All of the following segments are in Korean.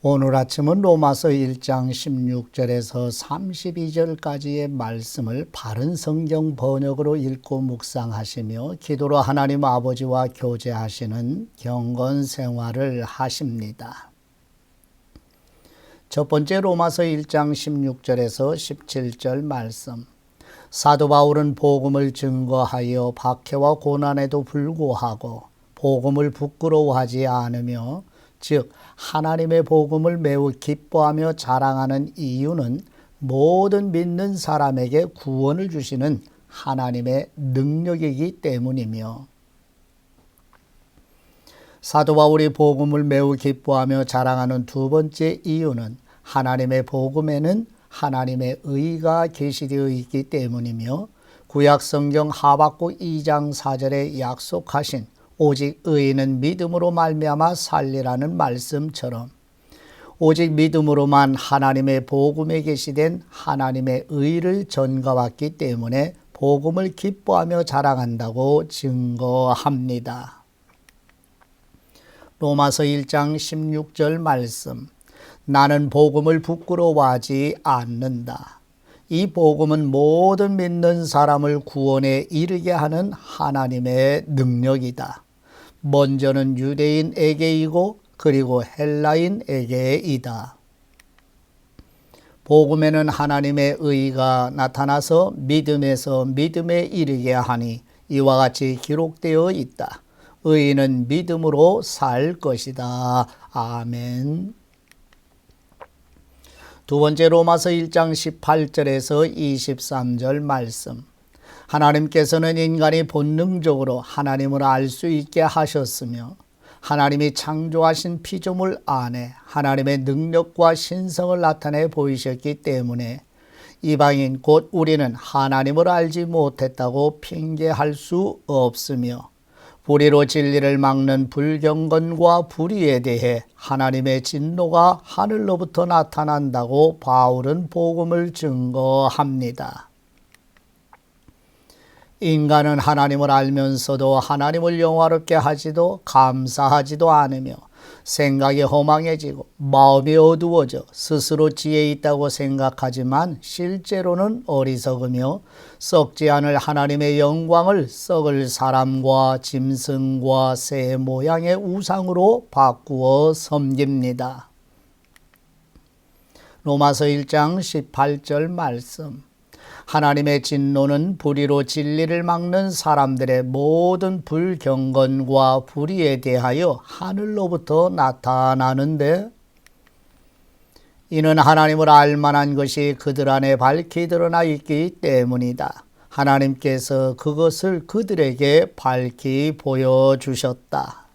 오늘 아침은 로마서 1장 16절에서 32절까지의 말씀을 바른 성경 번역으로 읽고 묵상하시며 기도로 하나님 아버지와 교제하시는 경건 생활을 하십니다. 첫 번째 로마서 1장 16절에서 17절 말씀. 사도 바울은 복음을 증거하여 박해와 고난에도 불구하고 복음을 부끄러워하지 않으며 즉 하나님의 복음을 매우 기뻐하며 자랑하는 이유는 모든 믿는 사람에게 구원을 주시는 하나님의 능력이기 때문이며, 사도 바울이 복음을 매우 기뻐하며 자랑하는 두 번째 이유는 하나님의 복음에는 하나님의 의가 계시되어 있기 때문이며, 구약성경 하박국 2장 4절에 약속하신 오직 의인은 믿음으로 말미암아 살리라는 말씀처럼 오직 믿음으로만 하나님의 복음에 계시된 하나님의 의를 전가받기 때문에 복음을 기뻐하며 자랑한다고 증거합니다. 로마서 1장 16절 말씀. 나는 복음을 부끄러워하지 않는다. 이 복음은 모든 믿는 사람을 구원에 이르게 하는 하나님의 능력이다. 먼저는 유대인에게이고 그리고 헬라인에게이다. 복음에는 하나님의 의가 나타나서 믿음에서 믿음에 이르게 하니 이와 같이 기록되어 있다. 의인은 믿음으로 살 것이다. 아멘. 두 번째 로마서 1장 18절에서 23절 말씀. 하나님께서는 인간이 본능적으로 하나님을 알 수 있게 하셨으며 하나님이 창조하신 피조물 안에 하나님의 능력과 신성을 나타내 보이셨기 때문에 이방인 곧 우리는 하나님을 알지 못했다고 핑계할 수 없으며, 불의로 진리를 막는 불경건과 불의에 대해 하나님의 진노가 하늘로부터 나타난다고 바울은 복음을 증거합니다. 인간은 하나님을 알면서도 하나님을 영화롭게 하지도 감사하지도 않으며 생각이 허망해지고 마음이 어두워져 스스로 지혜 있다고 생각하지만 실제로는 어리석으며 썩지 않을 하나님의 영광을 썩을 사람과 짐승과 새 모양의 우상으로 바꾸어 섬깁니다. 로마서 1장 18절 말씀. 하나님의 진노는 불의로 진리를 막는 사람들의 모든 불경건과 불의에 대하여 하늘로부터 나타나는데, 이는 하나님을 알만한 것이 그들 안에 밝히 드러나 있기 때문이다. 하나님께서 그것을 그들에게 밝히 보여주셨다.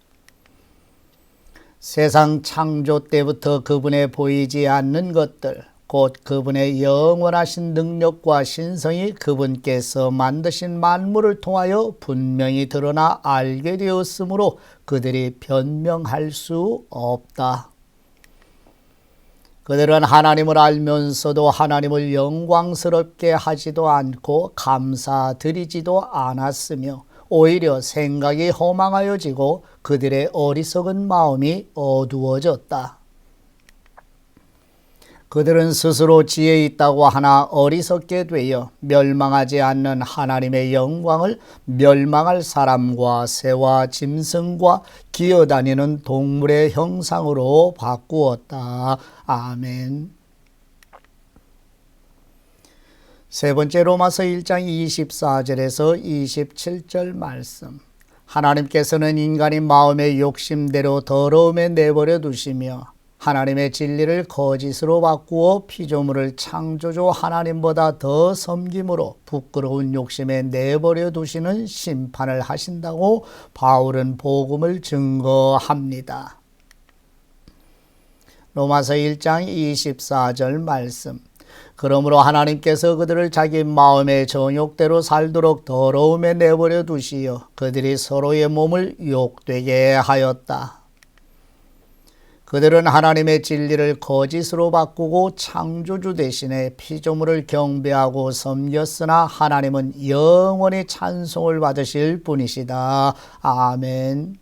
세상 창조 때부터 그분의 보이지 않는 것들, 곧 그분의 영원하신 능력과 신성이 그분께서 만드신 만물을 통하여 분명히 드러나 알게 되었으므로 그들이 변명할 수 없다. 그들은 하나님을 알면서도 하나님을 영광스럽게 하지도 않고 감사드리지도 않았으며 오히려 생각이 허망하여지고 그들의 어리석은 마음이 어두워졌다. 그들은 스스로 지혜 있다고 하나 어리석게 되어 멸망하지 않는 하나님의 영광을 멸망할 사람과 새와 짐승과 기어다니는 동물의 형상으로 바꾸었다. 아멘. 세 번째 로마서 1장 24절에서 27절 말씀. 하나님께서는 인간이 마음의 욕심대로 더러움에 내버려 두시며 하나님의 진리를 거짓으로 바꾸어 피조물을 창조주 하나님보다 더 섬김으로 부끄러운 욕심에 내버려 두시는 심판을 하신다고 바울은 복음을 증거합니다. 로마서 1장 24절 말씀. 그러므로 하나님께서 그들을 자기 마음의 정욕대로 살도록 더러움에 내버려 두시어 그들이 서로의 몸을 욕되게 하였다. 그들은 하나님의 진리를 거짓으로 바꾸고 창조주 대신에 피조물을 경배하고 섬겼으나 하나님은 영원히 찬송을 받으실 분이시다. 아멘.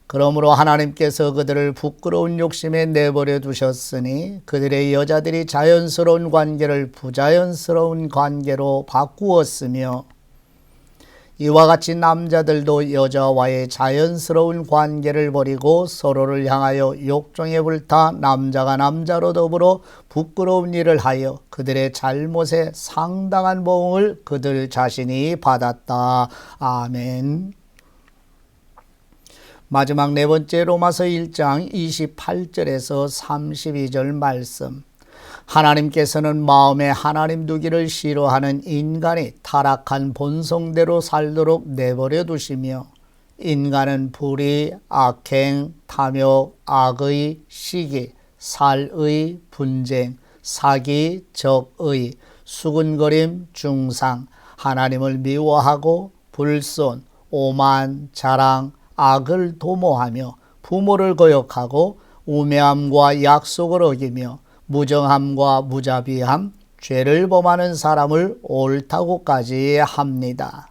그러므로 하나님께서 그들을 부끄러운 욕심에 내버려 두셨으니 그들의 여자들이 자연스러운 관계를 부자연스러운 관계로 바꾸었으며 이와 같이 남자들도 여자와의 자연스러운 관계를 버리고 서로를 향하여 욕정에 불타 남자가 남자로 더불어 부끄러운 일을 하여 그들의 잘못에 상당한 보응을 그들 자신이 받았다. 아멘. 마지막 네 번째 로마서 1장 28절에서 32절 말씀. 하나님께서는 마음에 하나님 두기를 싫어하는 인간이 타락한 본성대로 살도록 내버려 두시며 인간은 불의, 악행, 탐욕, 악의, 시기, 살의, 분쟁, 사기, 적의, 수군거림, 중상, 하나님을 미워하고 불손, 오만, 자랑, 악을 도모하며 부모를 거역하고 우매함과 약속을 어기며 무정함과 무자비함, 죄를 범하는 사람을 옳다고까지 합니다.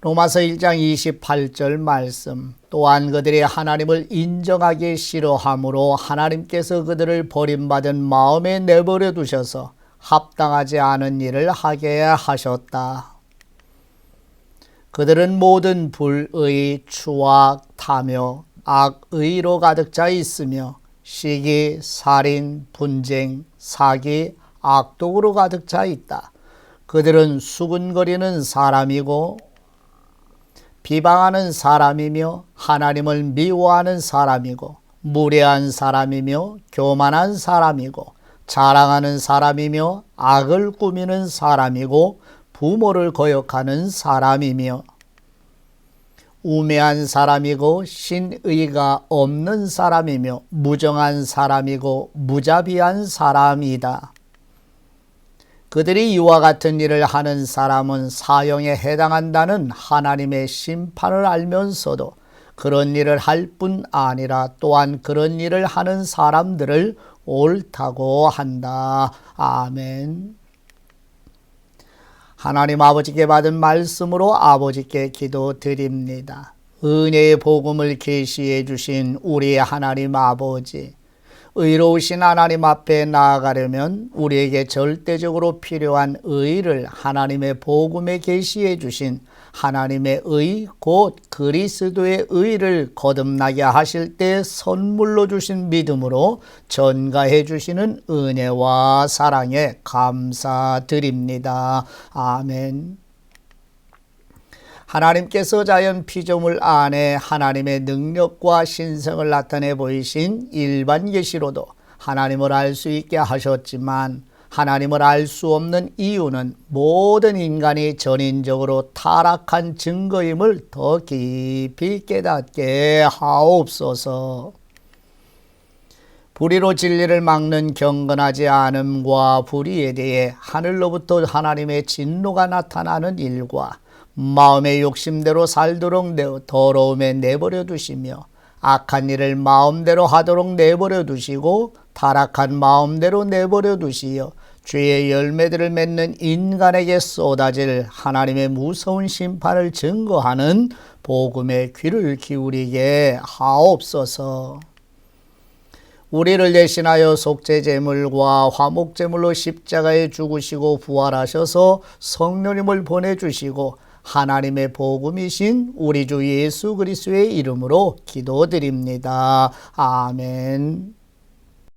로마서 1장 28절 말씀. 또한 그들이 하나님을 인정하기 싫어하므로 하나님께서 그들을 버림받은 마음에 내버려 두셔서 합당하지 않은 일을 하게 하셨다. 그들은 모든 불의, 추악, 탐욕, 악의로 가득 차 있으며 시기, 살인, 분쟁, 사기, 악독으로 가득 차 있다. 그들은 수군거리는 사람이고 비방하는 사람이며 하나님을 미워하는 사람이고 무례한 사람이며 교만한 사람이고 자랑하는 사람이며 악을 꾸미는 사람이고 부모를 거역하는 사람이며 우매한 사람이고 신의가 없는 사람이며 무정한 사람이고 무자비한 사람이다. 그들이 이와 같은 일을 하는 사람은 사형에 해당한다는 하나님의 심판을 알면서도 그런 일을 할 뿐 아니라 또한 그런 일을 하는 사람들을 옳다고 한다. 아멘. 하나님 아버지께 받은 말씀으로 아버지께 기도드립니다. 은혜의 복음을 계시해 주신 우리 하나님 아버지, 의로우신 하나님 앞에 나아가려면 우리에게 절대적으로 필요한 의를 하나님의 복음에 계시해 주신 하나님의 의 곧 그리스도의 의를 거듭나게 하실 때 선물로 주신 믿음으로 전가해 주시는 은혜와 사랑에 감사드립니다. 아멘. 하나님께서 자연 피조물 안에 하나님의 능력과 신성을 나타내 보이신 일반 계시로도 하나님을 알 수 있게 하셨지만 하나님을 알 수 없는 이유는 모든 인간이 전인적으로 타락한 증거임을 더 깊이 깨닫게 하옵소서. 불의로 진리를 막는 경건하지 않음과 불의에 대해 하늘로부터 하나님의 진노가 나타나는 일과 마음의 욕심대로 살도록 더러움에 내버려 두시며 악한 일을 마음대로 하도록 내버려 두시고 타락한 마음대로 내버려 두시어 죄의 열매들을 맺는 인간에게 쏟아질 하나님의 무서운 심판을 증거하는 복음의 귀를 기울이게 하옵소서. 우리를 대신하여 속죄제물과 화목제물로 십자가에 죽으시고 부활하셔서 성령님을 보내주시고 하나님의 복음이신 우리 주 예수 그리스도의 이름으로 기도드립니다. 아멘.